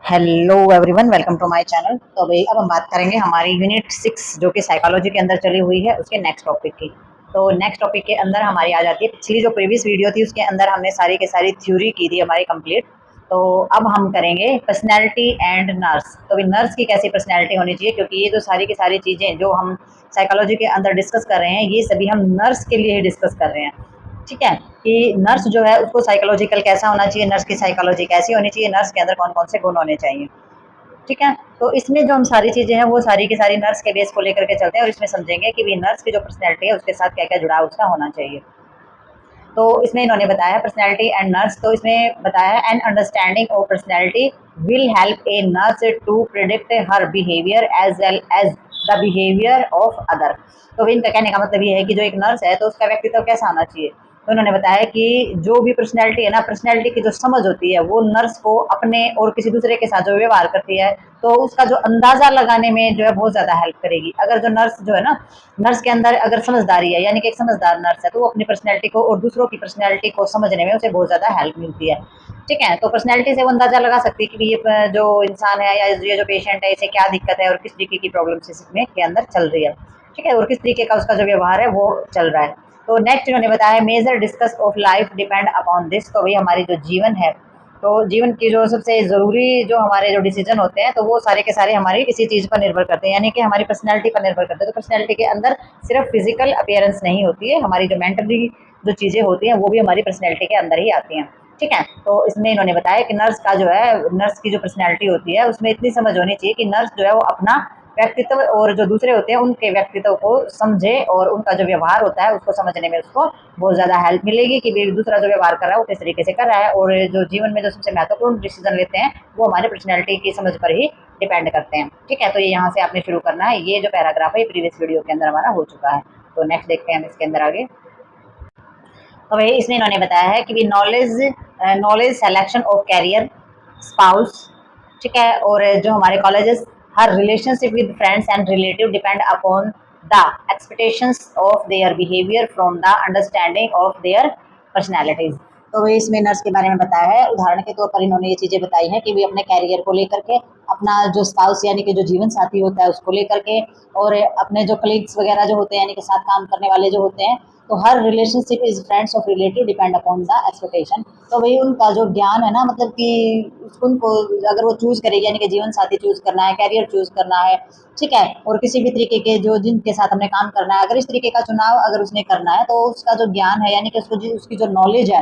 Hello everyone, welcome to my channel. तो भाई अब हम बात करेंगे हमारी यूनिट 6 जो कि साइकोलॉजी के अंदर चली हुई है उसके नेक्स्ट टॉपिक की। तो नेक्स्ट टॉपिक के अंदर हमारी आ जाती है पिछली जो प्रीवियस वीडियो थी उसके अंदर हमने सारी के सारी थ्योरी की थी हमारी कंप्लीट। तो अब हम करेंगे पर्सनैलिटी एंड नर्स। तो भाई नर्स की कैसी पर्सनैलिटी होनी चाहिए, क्योंकि ये जो सारी की सारी चीज़ें जो हम साइकोलॉजी के अंदर डिस्कस कर रहे हैं ये सभी हम नर्स के लिए ही डिस्कस कर रहे हैं। ठीक है, कि नर्स जो है उसको साइकोलॉजिकल कैसा होना चाहिए, नर्स की साइकोलॉजी कैसी होनी चाहिए, नर्स के अंदर कौन कौन से गुण होने चाहिए। ठीक है, तो इसमें जो हम सारी चीज़ें हैं वो सारी की सारी नर्स के बेस को लेकर के चलते हैं और इसमें समझेंगे कि भी नर्स की जो पर्सनैलिटी है उसके साथ क्या क्या जुड़ाव उसका होना चाहिए। तो इसमें इन्होंने बताया पर्सनैलिटी एंड नर्स, तो इसमें बताया an understanding of personality will help a nurse to predict her behaviour as well as the behaviour of other. तो इनका कहने का मतलब ये है कि जो एक नर्स है तो उसका व्यक्तित्व कैसा होना चाहिए। तो उन्होंने बताया कि जो भी पर्सनैलिटी है ना, पर्सनैलिटी की जो समझ होती है वो नर्स को अपने और किसी दूसरे के साथ जो व्यवहार करती है तो उसका जो अंदाज़ा लगाने में जो है बहुत ज़्यादा हेल्प करेगी। अगर जो नर्स जो है ना, नर्स के अंदर अगर समझदारी है, यानी कि एक समझदार नर्स है, तो वो अपनी पर्सनैलिटी को और दूसरों की पर्सनैलिटी को समझने में उसे बहुत ज़्यादा हेल्प मिलती है। ठीक है, तो पर्सनैलिटी से वो अंदाज़ा लगा सकती है कि ये जो इंसान है या ये जो पेशेंट है इसे क्या दिक्कत है और किस तरीके की प्रॉब्लम इसमें के अंदर चल रही है। ठीक है, और किस तरीके का उसका जो व्यवहार है वो चल रहा है। तो नेक्स्ट इन्होंने बताया major discuss of life depend upon this. तो वही हमारी जो जीवन है, तो जीवन की जो सबसे ज़रूरी जो हमारे जो डिसीजन होते हैं तो वो सारे के सारे हमारी किसी चीज़ पर निर्भर करते हैं, यानी कि हमारी पर्सनैलिटी पर निर्भर करते हैं। तो पर्सनैलिटी के अंदर सिर्फ फिजिकल अपीयरेंस नहीं होती है, हमारी जो मेंटली जो चीज़ें होती हैं वो भी हमारी पर्सनैलिटी के अंदर ही आती हैं। ठीक है, तो इसमें इन्होंने बताया कि नर्स का जो है, नर्स की जो पर्सनैलिटी होती है उसमें इतनी समझ होनी चाहिए कि नर्स जो है वो अपना व्यक्तित्व और जो दूसरे होते हैं उनके व्यक्तित्व को समझे और उनका जो व्यवहार होता है उसको समझने में उसको बहुत ज़्यादा हेल्प मिलेगी कि दूसरा जो व्यवहार कर रहा है वो किस तरीके से कर रहा है। और जो जीवन में जो सबसे महत्वपूर्ण डिसीजन लेते हैं वो हमारे पर्सनैलिटी की समझ पर ही डिपेंड करते हैं। ठीक है, तो ये यहाँ से आपने शुरू करना है। ये जो पैराग्राफ है ये प्रीवियस वीडियो के अंदर हमारा हो चुका है। तो नेक्स्ट देखते हैं हम इसके अंदर आगे। तो भाई इसमें इन्होंने बताया है कि knowledge knowledge selection of career spouse. ठीक है, और जो हमारे colleges her relationship with friends and relative depend upon the expectations of their behaviour from the understanding of their personalities. तो वही इसमें नर्स के बारे में बताया है। उदाहरण के तौर पर इन्होंने ये चीज़ें बताई हैं कि वे अपने कैरियर को लेकर के, अपना जो स्पाउस यानी कि जो जीवन साथी होता है उसको लेकर के, और अपने जो कलीग्स वगैरह जो होते हैं यानी कि साथ काम करने वाले जो होते हैं, तो हर relationship is friends of relative depend upon the expectation. तो वही उनका जो ज्ञान है ना, मतलब कि उनको अगर वो चूज़ करेगी यानी कि जीवन साथी चूज़ करना है, कैरियर चूज़ करना है, ठीक है, और किसी भी तरीके के जो जिनके साथ हमने काम करना है, अगर इस तरीके का चुनाव अगर उसने करना है तो उसका जो ज्ञान है यानी कि उसको उसकी जो नॉलेज है,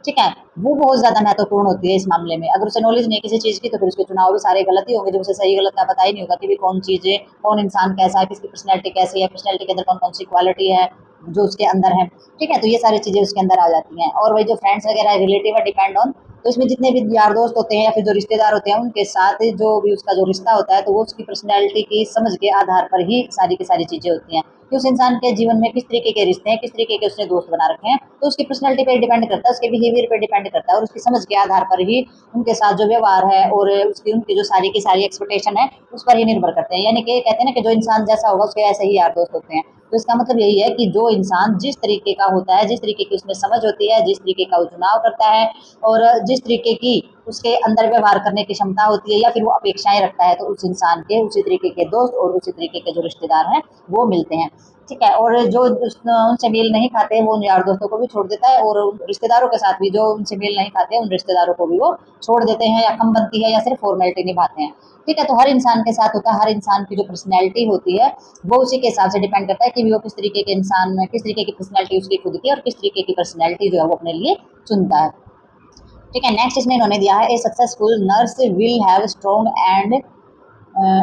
ठीक है, वो बहुत ज़्यादा महत्वपूर्ण होती है इस मामले में। अगर उसे नॉलेज नहीं किसी चीज़ की तो फिर उसके चुनाव भी सारे गलत ही होंगे, जब उसे सही गलत का पता ही नहीं होगा कि भी कौन चीज़ें, कौन इंसान कैसा है, किसकी पर्सनैलिटी कैसी है, पर्सनैलिटी के अंदर कौन कौन सी क्वालिटी है जो उसके अंदर है। ठीक है, तो ये सारी चीज़ें उसके अंदर आ जाती हैं। और वही जो फ्रेंड्स वगैरह रिलेटिव है डिपेंड ऑन, तो इसमें जितने भी यार दोस्त होते हैं या फिर जो रिश्तेदार होते हैं उनके साथ जो भी उसका जो रिश्ता होता है तो वो उसकी पर्सनैलिटी की समझ के आधार पर ही सारी की सारी चीज़ें होती हैं कि उस इंसान के जीवन में किस तरीके के रिश्ते हैं, किस तरीके के उसने दोस्त बना रखे हैं, तो उसकी पर्सनैलिटी पर डिपेंड करता है, उसके बिहेवियर पर डिपेंड करता है और उसकी समझ के आधार पर ही उनके साथ जो व्यवहार है और उसकी उनकी जो सारी की सारी एक्सपेक्टेशन है उस पर ही निर्भर करते हैं। यानी कि कहते हैं ना कि जो इंसान जैसा होगा उसके ऐसे ही यार दोस्त होते हैं। तो इसका मतलब यही है कि जो इंसान जिस तरीके का होता है, जिस तरीके की उसमें समझ होती है, जिस तरीके का वो चुनाव करता है और जिस तरीके की उसके अंदर व्यवहार करने की क्षमता होती है या फिर वो अपेक्षाएं रखता है, तो उस इंसान के उसी तरीके के दोस्त और उसी तरीके के जो रिश्तेदार हैं वो मिलते हैं। ठीक है, और जो उनसे मेल नहीं खाते वो उन यार दोस्तों को भी छोड़ देता है और रिश्तेदारों के साथ भी जो उनसे मेल नहीं खाते उन रिश्तेदारों को भी वो छोड़ देते हैं, या कम बनती है या सिर्फ फॉर्मेलिटी निभाते हैं। ठीक है, तो हर इंसान के साथ होता है, हर इंसान की जो पर्सनैलिटी होती है वो उसी के हिसाब से डिपेंड करता है कि वो किस तरीके के इंसान, किस तरीके की पर्सनैलिटी उसकी खुद की और किस तरीके की पर्सनैलिटी जो है वो अपने लिए चुनता है। ठीक है, नेक्स्ट इसमें इन्होंने दिया है ए successful nurse will have strong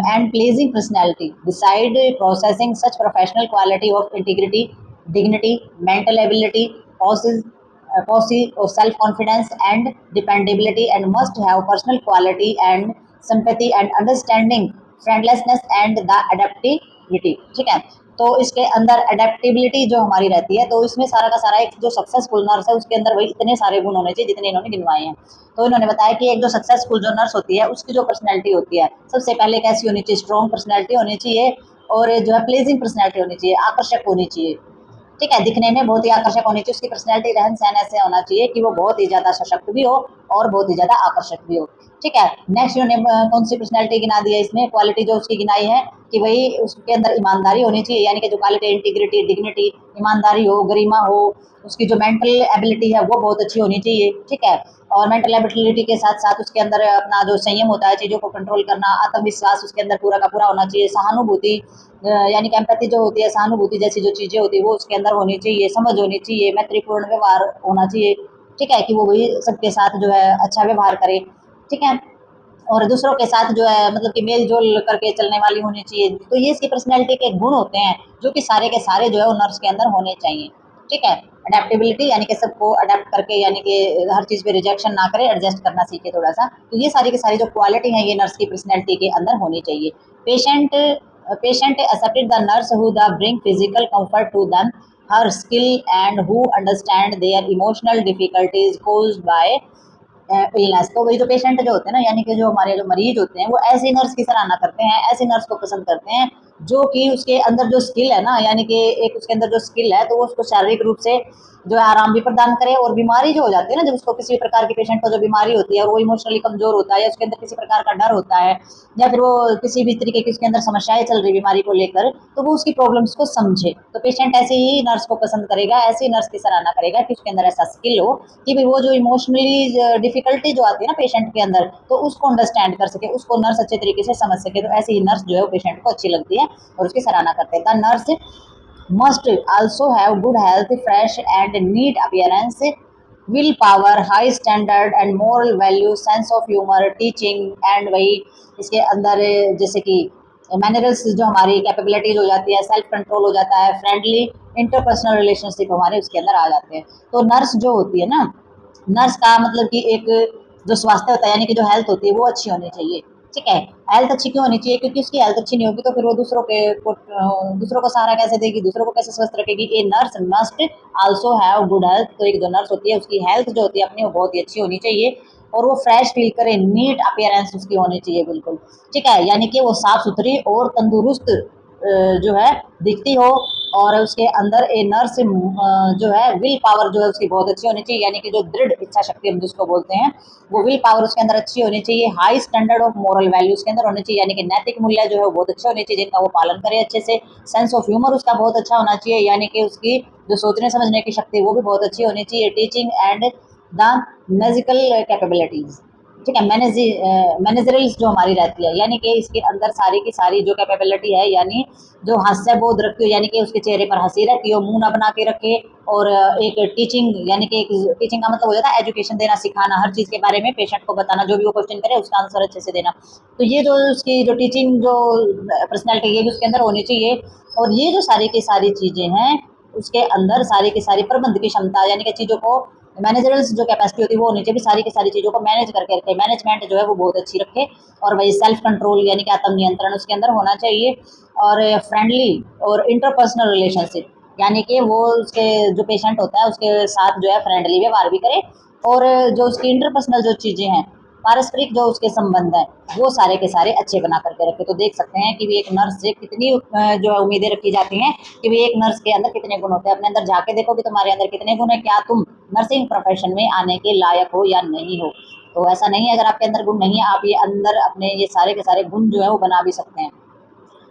and pleasing personality beside processing such professional quality of integrity, dignity, mental ability, posse or self-confidence and dependability, and must have personal quality and sympathy and understanding, friendlessness and the adaptability। ठीक है, तो इसके अंदर adaptability जो हमारी रहती है, तो इसमें सारा का सारा एक जो सक्सेसफुल नर्स है उसके अंदर वही इतने सारे गुण होने चाहिए जितने इन्होंने गिनवाए हैं। तो इन्होंने बताया कि एक जो सक्सेसफुल जो नर्स होती है उसकी जो पर्सनैलिटी होती है सबसे पहले कैसी होनी चाहिए, स्ट्रॉन्ग पर्सनैलिटी होनी चाहिए और जो है प्लेजिंग पर्सनैलिटी होनी चाहिए, आकर्षक होनी चाहिए। ठीक है, दिखने में बहुत ही आकर्षक होनी चाहिए, उसकी पर्सनैलिटी रहन सहन ऐसे होना चाहिए कि वो बहुत ही ज़्यादा सशक्त भी हो और बहुत ही ज़्यादा आकर्षक भी हो। ठीक है। नेक्स्ट जो कौन सी पर्सनैलिटी गिना दी है इसमें, क्वालिटी जो उसकी गिनाई है कि भाई उसके अंदर ईमानदारी होनी चाहिए, यानी कि जो क्वालिटी इंटीग्रिटी डिग्निटी, ईमानदारी हो, गरिमा हो, उसकी जो मेंटल एबिलिटी है वो बहुत अच्छी होनी चाहिए। ठीक है। और मेंटल एबिलिटी के साथ साथ उसके अंदर अपना जो संयम होता है, चीज़ों को कंट्रोल करना, आत्मविश्वास उसके अंदर पूरा का पूरा होना चाहिए, सहानुभूति यानी कि एम्पैथी जो होती है, सहानुभूति जैसी जो चीज़ें होती है वो उसके अंदर होनी चाहिए, समझ होनी चाहिए, मैत्रीपूर्ण व्यवहार होना चाहिए। ठीक है, कि वो भी सबके साथ जो है अच्छा व्यवहार करे। ठीक है। और दूसरों के साथ जो है मतलब कि मेल जोल करके चलने वाली होनी चाहिए। तो ये इसकी पर्सनैलिटी के गुण होते हैं जो कि सारे के सारे जो है वो नर्स के अंदर होने चाहिए। ठीक है। अडेप्टेबिलिटी यानी कि सबको अडेप्ट करके, यानी कि हर चीज़ पे रिजेक्शन ना करे, एडजस्ट करना सीखे थोड़ा सा। तो ये सारी की सारी जो क्वालिटी है ये नर्स की पर्सनैलिटी के अंदर होनी चाहिए। Patient patient accepted the nurse who the bring physical comfort to them her skill and who understand their emotional difficulties caused by illness. तो वही जो पेशेंट जो होते हैं ना, यानी कि जो हमारे जो मरीज होते हैं वो ऐसी नर्स की सराहना करते हैं, ऐसी नर्स को पसंद करते हैं जो कि उसके अंदर जो स्किल है ना, यानी कि एक उसके अंदर जो स्किल है तो वो उसको शारीरिक रूप से जो है आराम भी प्रदान करे। और बीमारी जो हो जाती है ना, जब उसको किसी प्रकार के पेशेंट को जो बीमारी होती है और वो इमोशनली कमजोर होता है, या उसके अंदर किसी प्रकार का डर होता है, या फिर वो किसी भी तरीके की उसके अंदर समस्याएं चल रही बीमारी को लेकर, तो वो उसकी प्रॉब्लम्स को समझे। तो पेशेंट ऐसे ही नर्स को पसंद करेगा, ऐसी नर्स की सराहना करेगा कि उसके अंदर ऐसा स्किल हो कि भाई वो जो इमोशनली डिफिकल्टी जो आती है ना पेशेंट के अंदर, तो उसको अंडरस्टैंड कर सके, उसको नर्स अच्छे तरीके से समझ सके। तो ऐसी ही नर्स जो है वो पेशेंट को अच्छी लगती है और उसकी सराहना करते हैं। The nurse must also have good health, fresh and neat appearance, willpower, high standard and moral value, sense of humor, teaching and वही इसके अंदर जैसे कि मैनरल्स जो हमारी कैपेबिलिटीज हो जाती है, सेल्फ कंट्रोल हो जाता है, फ्रेंडली इंटरपर्सनल रिलेशनशिप हमारे उसके अंदर आ जाते हैं। तो नर्स जो होती है ना, नर्स का मतलब कि एक जो स्वास्थ्य होता है, यानी कि जो हेल्थ होती है वो अच्छी होनी चाहिए। ठीक है। हेल्थ अच्छी क्यों होनी चाहिए? क्योंकि उसकी हेल्थ अच्छी नहीं होगी तो फिर वो दूसरों को सहारा कैसे देगी, दूसरों को कैसे स्वस्थ रखेगी। A nurse must also have good health. तो एक जो नर्स होती है उसकी हेल्थ जो होती है अपनी वो बहुत ही अच्छी होनी चाहिए, और वो फ्रेश फील करे, नीट अपीयरेंस उसकी होनी चाहिए बिल्कुल। ठीक है, यानी कि वो साफ सुथरी और तंदुरुस्त जो है दिखती हो। और उसके अंदर ए नर्स जो है विल पावर जो है उसकी बहुत अच्छी होनी चाहिए, यानी कि जो दृढ़ इच्छा शक्ति हम जिसको बोलते हैं वो विल पावर उसके अंदर अच्छी होनी चाहिए। High standard of moral values के अंदर होनी चाहिए, यानी कि नैतिक मूल्य जो है वो बहुत अच्छे होने चाहिए जिनका वो पालन करे अच्छे से। सेंस ऑफ ह्यूमर उसका बहुत अच्छा होना चाहिए, यानी कि उसकी जो सोचने समझने की शक्ति वो भी बहुत अच्छी होनी चाहिए। Teaching and the magical capabilities. ठीक है। मैनेजरल्स जो हमारी रहती है, यानी कि इसके अंदर सारी की सारी जो कैपेबिलिटी है, यानी जो हास्य बोध रखती हो, यानी कि उसके चेहरे पर हंसी रहती हो, मुंह ना बना के रखे। और एक टीचिंग, यानी कि एक टीचिंग का मतलब हो जाता है एजुकेशन देना, सिखाना, हर चीज़ के बारे में पेशेंट को बताना, जो भी वो क्वेश्चन करे उसका आंसर अच्छे से देना। तो ये जो उसकी जो टीचिंग जो पर्सनैलिटी ये भी उसके अंदर होनी चाहिए। और ये जो सारी की सारी चीज़ें हैं उसके अंदर सारी की सारी प्रबंध की क्षमता, यानी कि चीज़ों को मैनेजरल्स जो कैपेसिटी होती है वो होनी चाहिए, सारी की सारी चीज़ों को मैनेज करके रखे, मैनेजमेंट जो है वो बहुत अच्छी रखे। और वही सेल्फ कंट्रोल यानी कि आत्म नियंत्रण उसके अंदर होना चाहिए। और फ्रेंडली और इंटरपर्सनल रिलेशनशिप, यानी कि वो उसके जो पेशेंट होता है उसके साथ जो है फ्रेंडली व्यवहार भी करे। और जो उसकी इंटरपर्सनल जो चीज़ें हैं, पारस्परिक जो उसके संबंध हैं, वो सारे के सारे अच्छे बना करके रखे। तो देख सकते हैं कि भी एक नर्स से कितनी जो है उम्मीदें रखी जाती हैं कि भी एक नर्स के अंदर कितने गुण होते हैं। अपने अंदर जाके देखो कि तुम्हारे अंदर कितने गुण है, क्या तुम नर्सिंग प्रोफेशन में आने के लायक हो या नहीं हो। तो ऐसा नहीं है, अगर आपके अंदर गुण नहीं है आप ये अंदर अपने ये सारे के सारे गुण जो है वो बना भी सकते हैं,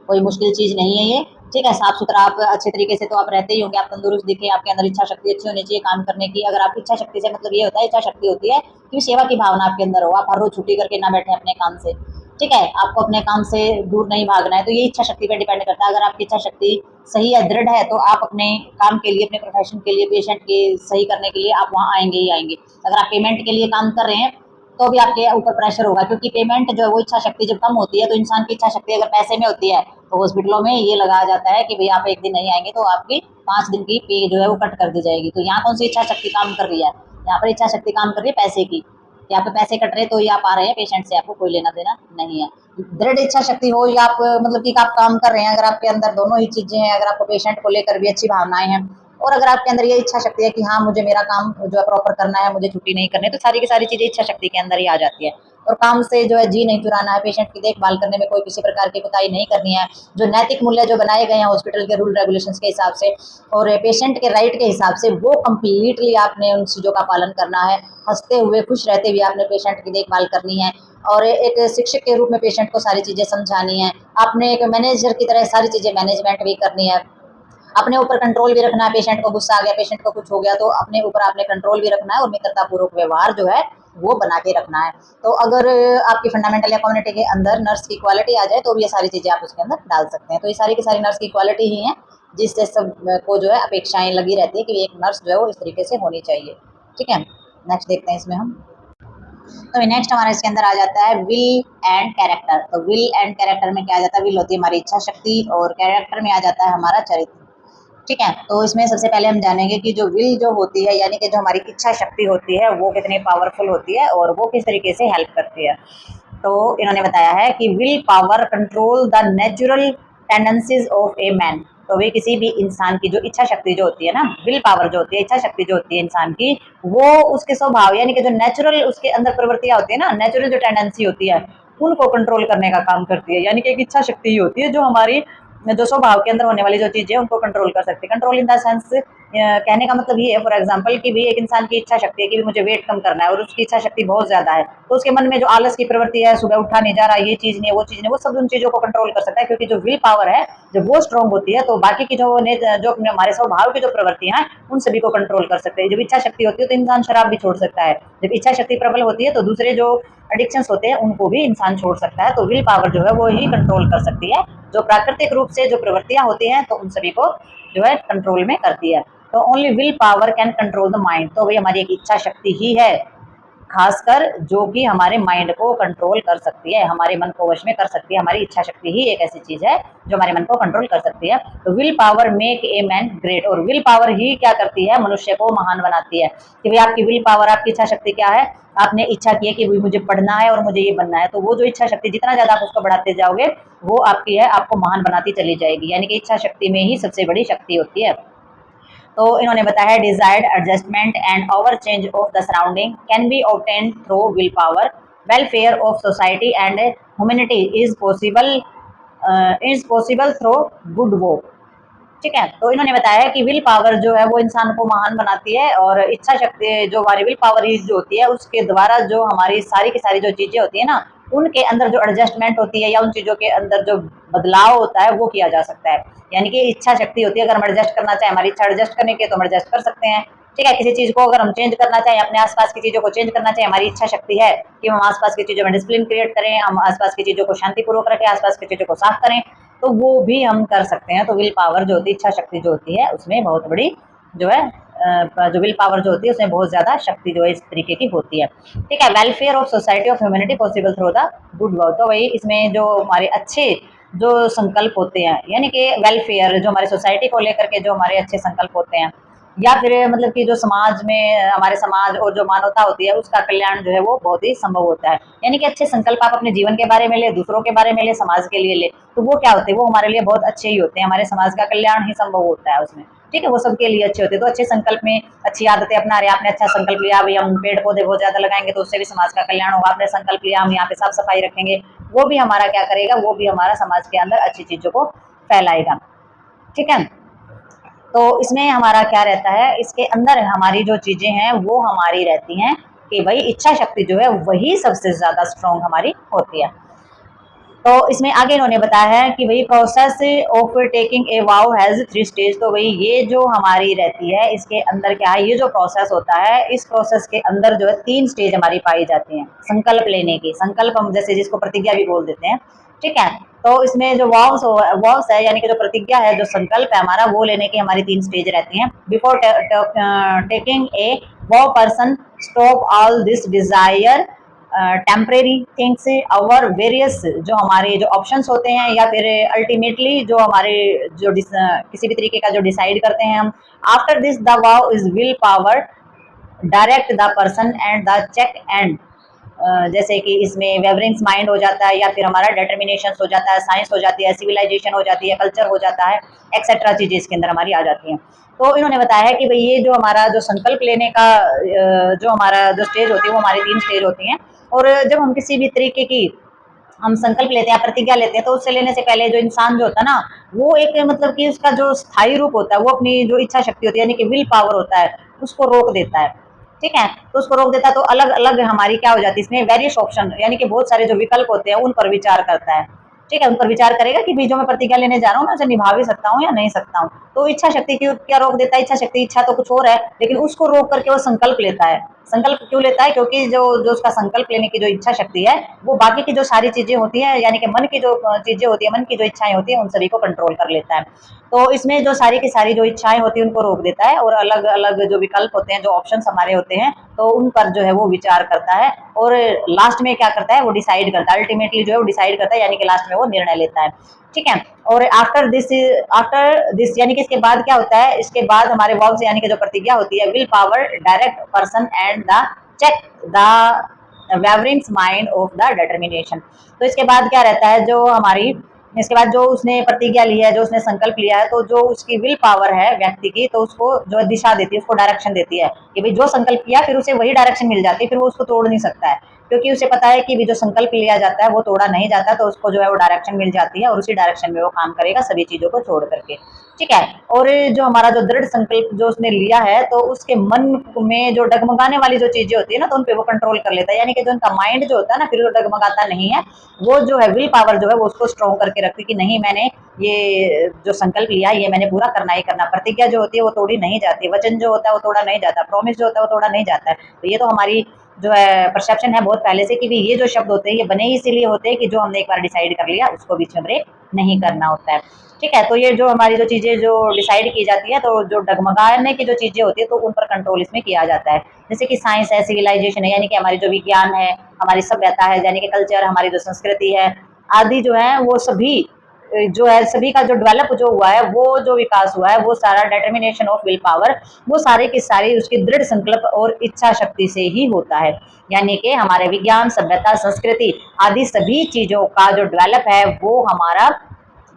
कोई मुश्किल चीज़ नहीं है ये। ठीक है। साफ सुथरा आप अच्छे तरीके से तो आप रहते ही होंगे, आप तंदुरुस्त दिखे, आपके अंदर इच्छा शक्ति अच्छी होनी चाहिए काम करने की। अगर आप इच्छा शक्ति से मतलब ये होता है, इच्छा शक्ति होती है कि सेवा की भावना आपके अंदर हो, आप हर रोज छुट्टी करके ना बैठे अपने काम से। ठीक है। आपको अपने काम से दूर नहीं भागना है, तो ये इच्छा शक्ति पर डिपेंड करता है। अगर आपकी इच्छा शक्ति सही है, दृढ़ है, तो आप अपने काम के लिए, अपने प्रोफेशन के लिए, पेशेंट के सही करने के लिए आप वहाँ आएंगे ही आएंगे। अगर आप पेमेंट के लिए काम कर रहे हैं तो भी आपके ऊपर प्रेशर होगा, क्योंकि पेमेंट जो है वो इच्छा शक्ति जब कम होती है, तो इंसान की इच्छा शक्ति अगर पैसे में होती है तो हॉस्पिटलों में ये लगाया जाता है कि भाई आप एक दिन नहीं आएंगे तो आपकी 5 दिन की पे जो है वो कट कर दी जाएगी। तो यहाँ कौन सी इच्छा शक्ति काम कर रही है? यहाँ पर इच्छा शक्ति काम कर रही है पैसे की, कि आपके पैसे कट रहे तो ये आप आ रहे हैं, पेशेंट से आपको कोई लेना देना नहीं है। दृढ़ इच्छा शक्ति हो या आप मतलब कि आप काम कर रहे हैं, अगर आपके अंदर दोनों ही चीजें हैं, अगर आपको पेशेंट को लेकर भी अच्छी भावनाएं हैं, और अगर आपके अंदर ये इच्छा शक्ति है कि हाँ मुझे मेरा काम जो है प्रॉपर करना है, मुझे छुट्टी नहीं करनी, तो सारी की सारी चीजें इच्छा शक्ति के अंदर ही आ जाती है। और काम से जो है जी नहीं चुराना है, पेशेंट की देखभाल करने में कोई किसी प्रकार की कोताही नहीं करनी है, जो नैतिक मूल्य जो बनाए गए हैं हॉस्पिटल के रूल रेगुलेशंस के हिसाब से और पेशेंट के राइट के हिसाब से, वो कंप्लीटली आपने उन चीज़ों का पालन करना है। हंसते हुए खुश रहते हुए आपने पेशेंट की देखभाल करनी है और एक शिक्षक के रूप में पेशेंट को सारी चीज़ें समझानी है। आपने एक मैनेजर की तरह सारी चीज़ें मैनेजमेंट भी करनी है। अपने ऊपर कंट्रोल भी रखना है, पेशेंट को गुस्सा आ गया, पेशेंट को कुछ हो गया तो अपने ऊपर आपने कंट्रोल भी रखना है और मित्रतापूर्वक व्यवहार जो है वो बना के रखना है। तो अगर आपकी फंडामेंटल या कम्युनिटी के अंदर नर्स की क्वालिटी आ जाए तो ये सारी चीज़ें आप उसके अंदर डाल सकते हैं। तो ये सारी की सारी नर्स की क्वालिटी ही है जिससे सब को जो है अपेक्षाएं लगी रहती है कि एक नर्स जो है वो इस तरीके से होनी चाहिए। ठीक है, नेक्स्ट देखते हैं इसमें हम। तो नेक्स्ट हमारा इसके अंदर आ जाता है विल एंड कैरेक्टर। तो विल एंड कैरेक्टर में क्या आ जाता है, विल होती है हमारी इच्छा शक्ति और कैरेक्टर में आ जाता है हमारा चरित्र। ठीक है, तो इसमें सबसे पहले हम जानेंगे कि जो विल जो होती है यानी कि जो हमारी इच्छा शक्ति होती है वो कितनी पावरफुल होती है और वो किस तरीके से हेल्प करती है। तो इन्होंने बताया है कि will power control the natural tendencies of a man. तो वे किसी भी इंसान की जो इच्छा शक्ति जो होती है ना, विल पावर जो होती है, इच्छा शक्ति जो होती है इंसान की, वो उसके स्वभाव यानी कि जो नेचुरल उसके अंदर प्रवृत्तियां होती है ना, नेचुरल जो टेंडेंसी होती है उनको कंट्रोल करने का काम करती है। यानी कि एक इच्छा शक्ति ही होती है जो हमारी जो स्वभाव के अंदर होने वाली जो चीजें उनको कंट्रोल कर सकती है। कंट्रोल इन द सेंस कहने का मतलब ये है, फॉर एग्जांपल कि भी एक इंसान की इच्छा शक्ति है कि भी मुझे वेट कम करना है और उसकी इच्छा शक्ति बहुत ज्यादा है, तो उसके मन में जो आलस की प्रवृत्ति है, सुबह उठा नहीं जा रहा, ये चीज नहीं है, वो चीज नहीं, वो सब उन चीजों को कंट्रोल कर सकता है क्योंकि जो विल पावर है जब वो स्ट्रॉन्ग होती है तो बाकी की जो हमारे स्वभाव की जो प्रवृत्तियां हैं उन सभी को कंट्रोल कर सकते हैं। जब इच्छा शक्ति होती है तो इंसान शराब भी छोड़ सकता है, जब इच्छा शक्ति प्रबल होती है तो दूसरे जो एडिक्शंस होते हैं उनको भी इंसान छोड़ सकता है। तो विल पावर जो है वो ही कंट्रोल कर सकती है, जो प्राकृतिक रूप से जो प्रवृत्तियां होती हैं तो उन सभी को जो है कंट्रोल में करती है। तो only will power can control the mind. तो वही हमारी एक इच्छा शक्ति ही है खासकर जो कि हमारे माइंड को कंट्रोल कर सकती है, हमारे मन को वश में कर सकती है। हमारी इच्छा शक्ति ही एक ऐसी चीज है जो हमारे मन को कंट्रोल कर सकती है। तो will power make a man great. और विल पावर ही क्या करती है, मनुष्य को महान बनाती है। कि भाई आपकी विल पावर, आपकी इच्छा शक्ति क्या है, आपने इच्छा की है कि मुझे पढ़ना है और मुझे ये बनना है, तो वो जो इच्छा शक्ति जितना ज्यादा आप उसको बढ़ाते जाओगे वो आपकी है, आपको महान बनाती चली जाएगी। यानी कि इच्छा शक्ति में ही सबसे बड़ी शक्ति होती है। तो इन्होंने बताया है desired adjustment and over change of the surrounding can be obtain through will power. Welfare of society and humanity is possible through good work. ठीक है, तो इन्होंने बताया है कि विल पावर जो है वो इंसान को महान बनाती है और इच्छा शक्ति जो हमारी विल पावर ही जो होती है उसके द्वारा जो हमारी सारी की सारी जो चीजें होती है ना उनके अंदर जो एडजस्टमेंट होती है या उन चीजों के अंदर जो बदलाव होता है वो किया जा सकता है। यानी कि इच्छा शक्ति होती है, अगर हम एडजस्ट करना चाहें, हमारी इच्छा एडजस्ट करने की तो हम एडजस्ट कर सकते हैं। ठीक है, किसी चीज को अगर हम चेंज करना चाहें, अपने आसपास की चीजों को चेंज करना चाहें, हमारी इच्छा शक्ति है कि हम आसपास की चीजों में डिसिप्लिन क्रिएट करें, हम आसपास की चीजों को शांतिपूर्वक रखें, आसपास की चीजों को साफ करें, तो वो भी हम कर सकते हैं। तो विल पावर जो होती है, इच्छा शक्ति जो होती है उसमें बहुत बड़ी जो है जो विल पावर जो होती है उसमें बहुत ज्यादा शक्ति जो है इस तरीके की होती है। ठीक है, welfare of society of humanity possible through the good work. तो वही इसमें जो हमारे अच्छे जो संकल्प होते हैं, यानी कि वेलफेयर जो हमारे सोसाइटी को लेकर के जो हमारे अच्छे संकल्प होते हैं, या फिर मतलब कि जो समाज में हमारे समाज और जो मानवता होती है उसका कल्याण जो है वो बहुत ही संभव होता है। यानी कि अच्छे संकल्प आप अपने जीवन के बारे में ले, दूसरों के बारे में ले, समाज के लिए ले, तो वो क्या होते हैं, वो हमारे लिए बहुत अच्छे ही होते हैं, हमारे समाज का कल्याण ही संभव होता है उसमें। ठीक है, वो सबके लिए अच्छे होते हैं। तो अच्छे संकल्प में अच्छी आदतें अपना रहे, आपने अच्छा संकल्प लिया भाई हम पेड़ पौधे बहुत ज्यादा लगाएंगे तो उससे भी समाज का कल्याण होगा, आपने संकल्प लिया हम यहाँ पे साफ सफाई रखेंगे, वो भी हमारा क्या करेगा, वो भी हमारा समाज के अंदर अच्छी चीजों को फैलाएगा। ठीक है, तो इसमें हमारा क्या रहता है, इसके अंदर हमारी जो चीजें हैं वो हमारी रहती हैं कि भाई इच्छा शक्ति जो है वही सबसे ज्यादा स्ट्रॉन्ग हमारी होती है। तो इसमें आगे इन्होंने बताया है कि भाई process of taking a wow has 3 stage. तो भाई ये जो हमारी रहती है इसके अंदर क्या है, ये जो प्रोसेस होता है इस प्रोसेस के अंदर जो है 3 स्टेज हमारी पाई जाती हैं संकल्प लेने की। संकल्प हम जैसे जिसको प्रतिज्ञा भी बोल देते हैं। ठीक है, तो इसमें जो वाव्स है यानी कि जो प्रतिज्ञा है, जो संकल्प है हमारा, वो लेने की हमारी 3 स्टेज रहती हैं। Before taking a wow person stop all this desire temporary things, और वेरियस जो हमारे जो ऑप्शंस होते हैं या फिर अल्टीमेटली जो हमारे जो किसी भी तरीके का जो डिसाइड करते हैं हम। After this the wave is will power direct the person and the check and जैसे कि इसमें वेवरिंग्स माइंड हो जाता है, या फिर हमारा डिटर्मिनेशन हो जाता है, साइंस हो जाती है, सिविलाइजेशन हो जाती है, कल्चर हो जाता है, एक्सेट्रा चीजें इसके अंदर हमारी आ जाती हैं। तो इन्होंने बताया है कि भाई ये जो हमारा जो संकल्प लेने का जो हमारा जो स्टेज होती है वो हमारी 3 स्टेज होती हैं। और जब हम किसी भी तरीके की हम संकल्प लेते हैं, प्रतिज्ञा लेते हैं, तो उससे लेने से पहले जो इंसान जो होता है ना, वो एक मतलब कि उसका जो स्थायी रूप होता है, वो अपनी जो इच्छा शक्ति होती है यानी कि विल पावर होता है, उसको रोक देता है। ठीक है, तो उसको रोक देता है, तो अलग अलग हमारी क्या हो जाती है, इसमें वेरियस ऑप्शन यानी कि बहुत सारे जो विकल्प होते हैं उन पर विचार करता है। ठीक है, उन पर विचार करेगा कि भी जो मैं प्रतिज्ञा लेने जा रहा हूँ मैं उसे निभा भी सकता हूँ या नहीं सकता हूँ। तो इच्छा शक्ति क्यों क्या रोक देता है, इच्छा शक्ति, इच्छा तो कुछ और है, लेकिन उसको रोक करके वो संकल्प लेता है। संकल्प क्यों लेता है, क्योंकि जो जो उसका संकल्प लेने की जो इच्छा शक्ति है, वो बाकी की जो सारी चीजें होती है यानी कि मन की जो चीजें होती है, मन की जो इच्छाएं होती है, उन सभी को कंट्रोल कर लेता है। तो इसमें जो सारी की सारी जो इच्छाएं होती है उनको रोक देता है, और अलग अलग जो विकल्प होते हैं, जो ऑप्शन हमारे होते हैं, तो उन पर जो है वो विचार करता है, और लास्ट में क्या करता है, वो डिसाइड करता है, अल्टीमेटली जो है वो डिसाइड करता है, यानी कि लास्ट में वो निर्णय लेता है। ठीक है, और आफ्टर दिस यानी कि इसके बाद क्या होता है, इसके बाद हमारे वर्ब्स यानी कि जो प्रतिज्ञा होती है, will power direct person and the check the waverings mind of the determination. तो इसके बाद क्या रहता है, जो हमारी इसके बाद जो उसने प्रतिज्ञा ली है, जो उसने संकल्प लिया है, तो जो उसकी विल पावर है व्यक्ति की, तो उसको जो दिशा देती है, उसको डायरेक्शन देती है कि भाई जो संकल्प किया फिर उसे वही डायरेक्शन मिल जाती है, फिर वो उसको तोड़ नहीं सकता है, क्योंकि उसे पता है कि भी जो संकल्प लिया जाता है वो तोड़ा नहीं जाता, तो उसको जो है वो डायरेक्शन मिल जाती है, और उसी डायरेक्शन में वो काम करेगा सभी चीजों को छोड़ करके। ठीक है, और जो हमारा जो दृढ़ संकल्प जो उसने लिया है, तो उसके मन में जो डगमगाने वाली जो चीजें होती है ना, तो उन पे वो कंट्रोल कर लेता है, यानी कि जो उनका माइंड जो होता है ना, फिर वो डगमगाता नहीं है, वो जो है विल पावर जो है वो उसको स्ट्रॉन्ग करके रखती है कि नहीं, मैंने ये जो संकल्प लिया ये मैंने पूरा करना ही करना। प्रतिज्ञा जो होती है वो तोड़ी नहीं जाती, वचन जो होता है वो तोड़ा नहीं जाता, प्रॉमिस जो होता है वो तोड़ा नहीं जाता है। तो ये तो हमारी जो है परसेप्शन है बहुत पहले से कि भी ये जो शब्द होते हैं ये बने ही इसीलिए होते हैं कि जो हमने एक बार डिसाइड कर लिया उसको बीच में ब्रेक नहीं करना होता है। ठीक है, तो ये जो हमारी जो चीजें जो डिसाइड की जाती है, तो जो डगमगाने की जो चीजें होती है, तो उन पर कंट्रोल इसमें किया जाता है। जैसे कि साइंस है, सिविलाइजेशन है, यानी कि हमारी जो विज्ञान है, हमारी सभ्यता है, यानी कि कल्चर, हमारी जो संस्कृति है आदि जो है, वो सभी जो है सभी का जो डेवलप जो हुआ है, वो जो विकास हुआ है, वो सारा डिटर्मिनेशन ऑफ विल पावर, वो सारे की सारी उसकी दृढ़ संकल्प और इच्छा शक्ति से ही होता है। यानी कि हमारे विज्ञान, सभ्यता, संस्कृति आदि सभी चीजों का जो डेवलप है वो हमारा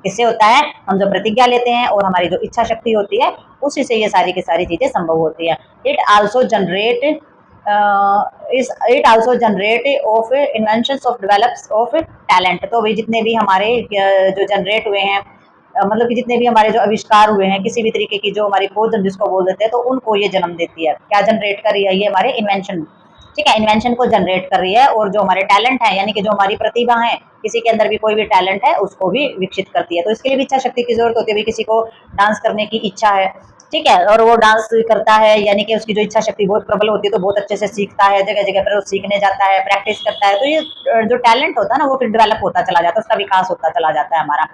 किससे होता है, हम जो प्रतिज्ञा लेते हैं और हमारी जो इच्छा शक्ति होती है उसी से ये सारी की सारी चीजें संभव होती है। It also generate it also generate of inventions of develops of talent. तो भाई जितने भी हमारे जो जनरेट हुए हैं, मतलब कि जितने भी हमारे जो आविष्कार हुए हैं किसी भी तरीके की, जो हमारी खोज हम जिसको बोल देते हैं, तो उनको ये जन्म देती है। क्या जनरेट कर रही है, ये हमारे इन्वेंशन। ठीक है, इन्वेंशन को जनरेट कर रही है, और जो हमारे टैलेंट है यानी कि जो हमारी प्रतिभा है, किसी के अंदर भी कोई भी टैलेंट है उसको भी विकसित करती है। तो इसके लिए भी इच्छा शक्ति की जरूरत होती है। किसी को डांस करने की इच्छा है, ठीक है, और वो डांस करता है, यानी कि उसकी जो इच्छा शक्ति बहुत प्रबल होती है, तो बहुत अच्छे से सीखता है, जगह जगह पर वो सीखने जाता है, प्रैक्टिस करता है, तो ये जो टैलेंट होता है ना वो फिर डेवलप होता चला जाता है, उसका विकास होता चला जाता है हमारा।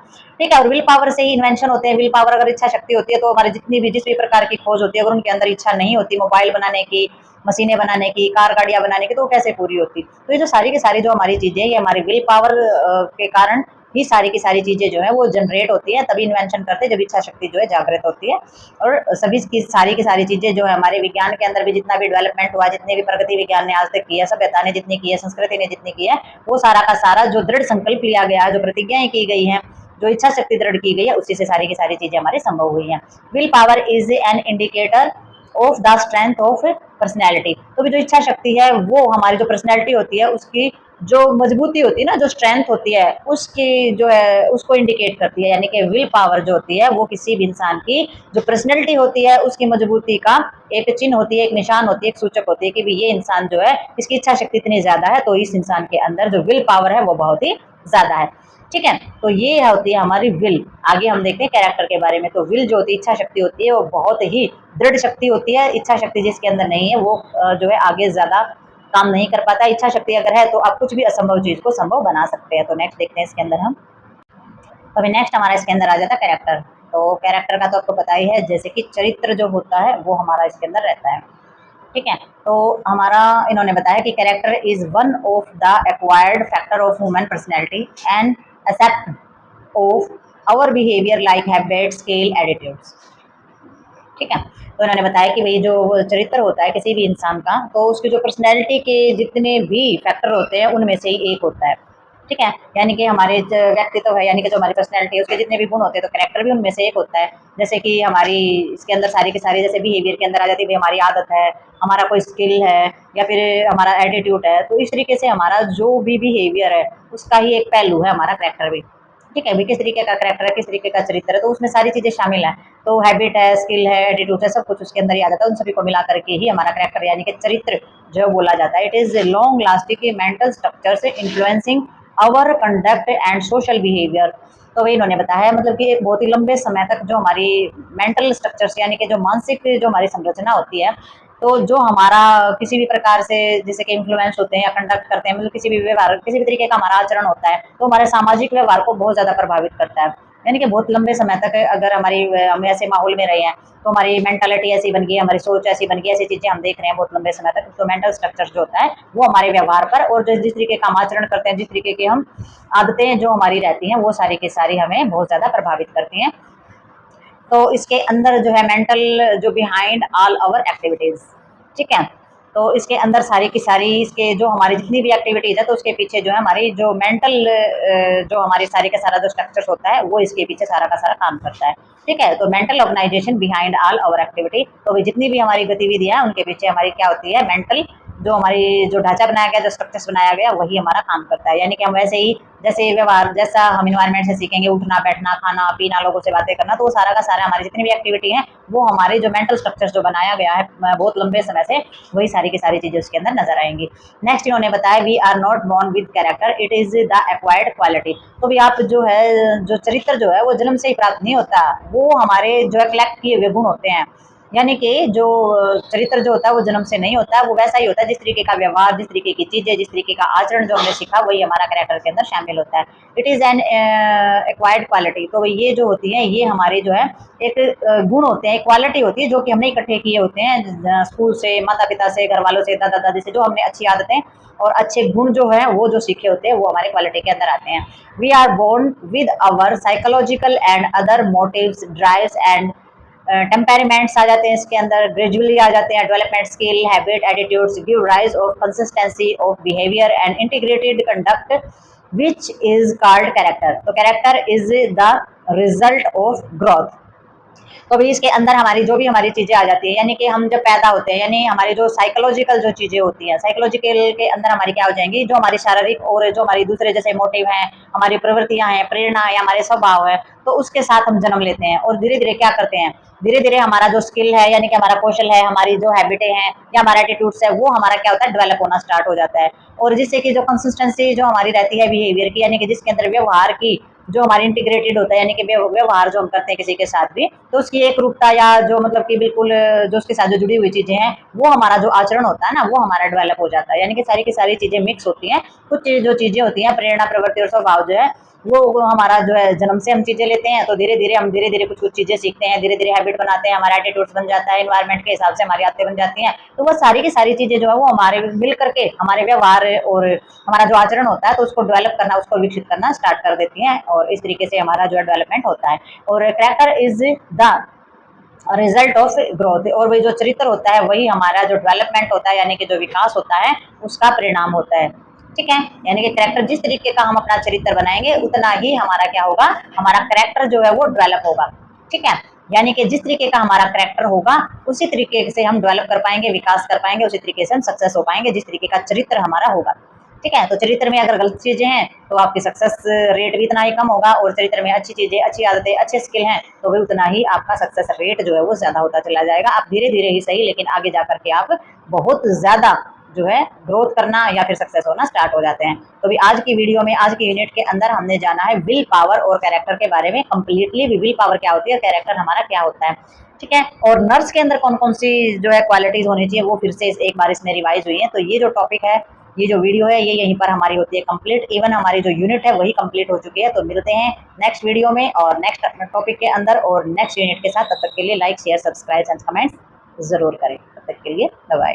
ठीक है, और विल पावर से ही इन्वेंशन होते हैं। विल पावर अगर इच्छा शक्ति होती है, तो हमारी जितनी भी जिस भी प्रकार की खोज होती है, अगर उनके अंदर इच्छा नहीं होती, मोबाइल बनाने की, मशीनें बनाने की, कार गाड़ियां बनाने की, तो वो कैसे पूरी होती। तो ये जो सारी की सारी जो हमारी चीजें, ये हमारी विल पावर के कारण ही सारी की सारी चीजें जो है वो जनरेट होती है, तभी इन्वेंशन करते हैं जब इच्छा शक्ति जो है जागृत होती है। और सभी की सारी चीजें जो है हमारे विज्ञान के अंदर भी जितना भी डेवलपमेंट हुआ, जितनी भी प्रगति विज्ञान ने आज तक की है, सभ्यता ने जितनी की है, संस्कृति ने जितनी की है, वो सारा का सारा जो दृढ़ संकल्प लिया गया है, जो प्रतिज्ञाएं की गई हैं, जो इच्छा शक्ति दृढ़ की गई है, उसी से सारी की सारी चीजें हमारी संभव हुई हैं। Will power is an indicator of the strength of personality. तो भी जो इच्छा शक्ति है वो हमारी जो पर्सनैलिटी होती है उसकी जो मजबूती होती है ना, जो स्ट्रेंथ होती है, उसकी जो है उसको इंडिकेट करती है। यानी कि विल पावर जो होती है वो किसी भी इंसान की जो पर्सनैलिटी होती है उसकी मजबूती का एक चिन्ह होती है, एक निशान होती है, एक सूचक होती है कि भी ये इंसान जो है इसकी इच्छा शक्ति इतनी ज्यादा है, तो इस इंसान के अंदर जो विल पावर है वो बहुत ही ज्यादा है। ठीक है, तो ये होती है हमारी विल। आगे हम देखते हैं कैरेक्टर के बारे में। तो विल जो होती है, इच्छा शक्ति होती है, वो बहुत ही दृढ़ शक्ति होती है। इच्छा शक्ति जिसके अंदर नहीं है वो जो है आगे ज्यादा काम नहीं कर पाता। इच्छा शक्ति अगर है तो आप कुछ भी असंभव चीज को संभव बना सकते हैं। तो नेक्स्ट देखते हैं इसके अंदर हम। तो अभी नेक्स्ट हमारा इसके अंदर आ जाता है कैरेक्टर। तो कैरेक्टर का तो आपको पता ही है, जैसे कि चरित्र जो होता है वो हमारा इसके अंदर रहता है। ठीक है, तो हमारा इन्होंने बताया कि character is one of the acquired factor of human personality and except of our behaviour like habit, skill, attitudes. ठीक है। तो उन्होंने बताया कि भाई जो चरित्र होता है किसी भी इंसान का, तो उसकी जो पर्सनैलिटी के जितने भी फैक्टर होते हैं उनमें से ही एक होता है। ठीक है, यानी कि हमारे व्यक्तित्व है, यानी कि जो हमारी पर्सनैलिटी है उसके जितने भी गुण होते हैं, तो कैरेक्टर भी उनमें से एक होता है। जैसे कि हमारी इसके अंदर सारी की सारी जैसे बिहेवियर के अंदर आ जाती है, हमारी आदत है, हमारा कोई स्किल है, या फिर हमारा एटीट्यूड है। तो इस तरीके से हमारा जो भी बिहेवियर है उसका ही एक पहलू है हमारा कैरेक्टर भी। ठीक है, भी किस तरीके का करैक्टर है, किस तरीके का चरित्र है, तो उसमें सारी चीज़ें शामिल हैं। तो हैबिट है, स्किल है, एटीट्यूड है, सब कुछ उसके अंदर ही आ जाता है। उन सभी को मिला करके ही हमारा करैक्टर यानी कि चरित्र जो बोला जाता है। It is long lasting mental structure से influencing our conduct and social behaviour. तो वही इन्होंने बताया, मतलब कि एक बहुत ही लंबे समय तक जो हमारी मेंटल स्ट्रक्चर्स यानी कि जो मानसिक जो हमारी संरचना होती है, तो जो हमारा किसी भी प्रकार से जैसे कि इन्फ्लुएंस होते हैं या कंडक्ट करते हैं, मतलब किसी भी व्यवहार, किसी भी तरीके का हमारा आचरण होता है, तो हमारे सामाजिक व्यवहार को बहुत ज़्यादा प्रभावित करता है। यानी कि बहुत लंबे समय तक अगर हम ऐसे माहौल में रहे हैं, तो हमारी मेंटालिटी ऐसी बन गई है, हमारी सोच ऐसी बन गई है, ऐसी चीज़ें हम देख रहे हैं बहुत लंबे समय तक, तो मेंटल स्ट्रक्चर जो होता है वो हमारे व्यवहार पर और जिस तरीके का हम आचरण करते हैं, जिस तरीके की हम आदतें जो हमारी रहती हैं, वो सारी की सारी हमें बहुत ज़्यादा प्रभावित करती हैं। तो इसके अंदर जो है मेंटल जो बिहाइंड ऑल आवर एक्टिविटीज़, ठीक है। तो इसके अंदर सारी की सारी इसके जो हमारी जितनी भी एक्टिविटीज़ है, तो उसके पीछे जो है हमारी जो मेंटल जो हमारी सारी का सारा जो स्ट्रक्चर होता है वो इसके पीछे सारा का सारा काम करता है। ठीक है, तो mental organisation behind all our activity, तो जितनी भी हमारी गतिविधियाँ हैं उनके पीछे हमारी क्या होती है, मेंटल जो हमारी जो ढांचा बनाया गया, जो स्ट्रक्चर्स बनाया गया, वही हमारा काम करता है। यानी कि हम वैसे ही जैसे व्यवहार जैसा हम इन्वायरमेंट से सीखेंगे, उठना बैठना खाना पीना लोगों से बातें करना, तो वो सारा का सारा हमारी जितनी भी एक्टिविटी है वो हमारे जो मेंटल स्ट्रक्चर्स जो बनाया गया है बहुत लंबे समय से, वही सारी की सारी चीज़ें उसके अंदर नजर आएंगी। नेक्स्ट इन्होंने बताया we are not born with character, it is the acquired quality. तो भी आप जो है जो चरित्र जो है वो जन्म से ही प्राप्त नहीं होता, वो हमारे जो है कलेक्ट किए हुए गुण होते हैं। यानी कि जो चरित्र जो होता है वो जन्म से नहीं होता है, वो वैसा ही होता है जिस तरीके का व्यवहार, जिस तरीके की चीज़ें, जिस तरीके का आचरण जो हमने सीखा वही हमारा कैरेक्टर के अंदर शामिल होता है। It is an acquired quality. तो ये जो होती है ये हमारे जो है एक गुण होते हैं, क्वालिटी होती है जो कि हमने इकट्ठे किए होते हैं स्कूल से, माता पिता से, घर वालों से, दादा दादी से, जो हमने अच्छी आदतें और अच्छे गुण जो है वो जो सीखे होते हैं वो हमारे क्वालिटी के अंदर आते हैं। We are born with our psychological and other motives drives and temperaments आ जाते हैं इसके अंदर, ग्रेजुअली आ जाते हैं, development skill habit attitudes give rise of consistency of behaviour and integrated conduct which is called character. तो character is the result of growth. तो अभी इसके अंदर हमारी जो भी हमारी चीज़ें आ जाती है, यानी कि हम जब पैदा होते हैं, यानी हमारी जो साइकोलॉजिकल जो चीज़ें होती हैं, साइकोलॉजिकल के अंदर हमारी क्या हो जाएंगी, जो हमारी शारीरिक और जो हमारी दूसरे जैसे मोटिव हैं, हमारी प्रवृत्तियां हैं, प्रेरणा है, हमारे स्वभाव है, तो उसके साथ हम जन्म लेते हैं और धीरे धीरे क्या करते हैं, धीरे धीरे हमारा जो स्किल है यानी कि हमारा कौशल है, हमारी जो हैबिटें हैं या हमारा एटीट्यूड्स है, वो हमारा क्या होता है, डेवलप होना स्टार्ट हो जाता है। और जिससे कि जो कंसिस्टेंसी जो हमारी रहती है बिहेवियर की, यानी कि जिसके अंदर व्यवहार की जो हमारी इंटीग्रेटेड होता है, यानी कि व्यवहार जो हम करते हैं किसी के साथ भी, तो उसकी एक रूपता या जो मतलब कि बिल्कुल जो उसके साथ जो जुड़ी हुई चीजें हैं, वो हमारा जो आचरण होता है ना, वो हमारा डेवलप हो जाता है। यानी कि सारी की सारी चीजें मिक्स होती हैं। कुछ जो चीजें होती हैं, प्रेरणा प्रवृत्ति और स्वभाव जो है वो हमारा जो है जन्म से हम चीजें लेते हैं, तो धीरे धीरे हम धीरे धीरे कुछ कुछ चीजें सीखते हैं, धीरे धीरे हैबिट बनाते हैं, हमारा एटीट्यूड्स बन जाता है, इन्वायरमेंट के हिसाब से हमारी आदतें बन जाती हैं। तो वो सारी की सारी चीजें जो है वो हमारे मिल करके हमारे व्यवहार और हमारा जो आचरण होता है, तो उसको डेवलप करना, उसको विकसित करना स्टार्ट कर देती हैं, और इस तरीके से हमारा जो है डेवलपमेंट होता है। और character is the result of growth, और वही जो चरित्र होता है वही हमारा जो डेवलपमेंट होता है, यानी कि जो विकास होता है उसका परिणाम होता है। ठीक है, यानी कि कैरेक्टर जिस तरीके का हम अपना चरित्र बनाएंगे उतना ही हमारा क्या होगा, हमारा कैरेक्टर जो है वो डेवलप होगा। ठीक है, यानी कि जिस तरीके का हमारा कैरेक्टर होगा उसी तरीके से हम डेवलप कर पाएंगे, विकास कर पाएंगे, उसी तरीके से हम सक्सेस हो पाएंगे जिस तरीके का चरित्र हमारा होगा। ठीक है, तो चरित्र में अगर गलत चीजें हैं तो आपकी सक्सेस रेट भी इतना ही कम होगा, और चरित्र में अच्छी चीजें, अच्छी आदतें, अच्छे स्किल हैं तो भी उतना ही आपका सक्सेस रेट जो है वो ज्यादा होता चला जाएगा। आप धीरे धीरे ही सही, लेकिन आगे जाकर के आप बहुत ज्यादा जो है ग्रोथ करना या फिर सक्सेस होना स्टार्ट हो जाते हैं। तो भी आज की वीडियो में, आज की यूनिट के अंदर हमने जाना है विल पावर और कैरेक्टर के बारे में कंप्लीटली। विल पावर क्या होती है, कैरेक्टर हमारा क्या होता है। ठीक है, और नर्स के अंदर कौन कौन सी जो है क्वालिटीज होनी चाहिए वो फिर से एक बार इसमें रिवाइज हुई है। तो ये जो टॉपिक है, ये जो वीडियो है, ये यहीं पर हमारी होती है कंप्लीट। इवन हमारी जो यूनिट है वही कंप्लीट हो चुकी है। तो मिलते हैं नेक्स्ट वीडियो में और नेक्स्ट टॉपिक के अंदर और नेक्स्ट यूनिट के साथ। तब तक के लिए like share subscribe and comments जरूर करें। तब तक के लिए बाय बाय।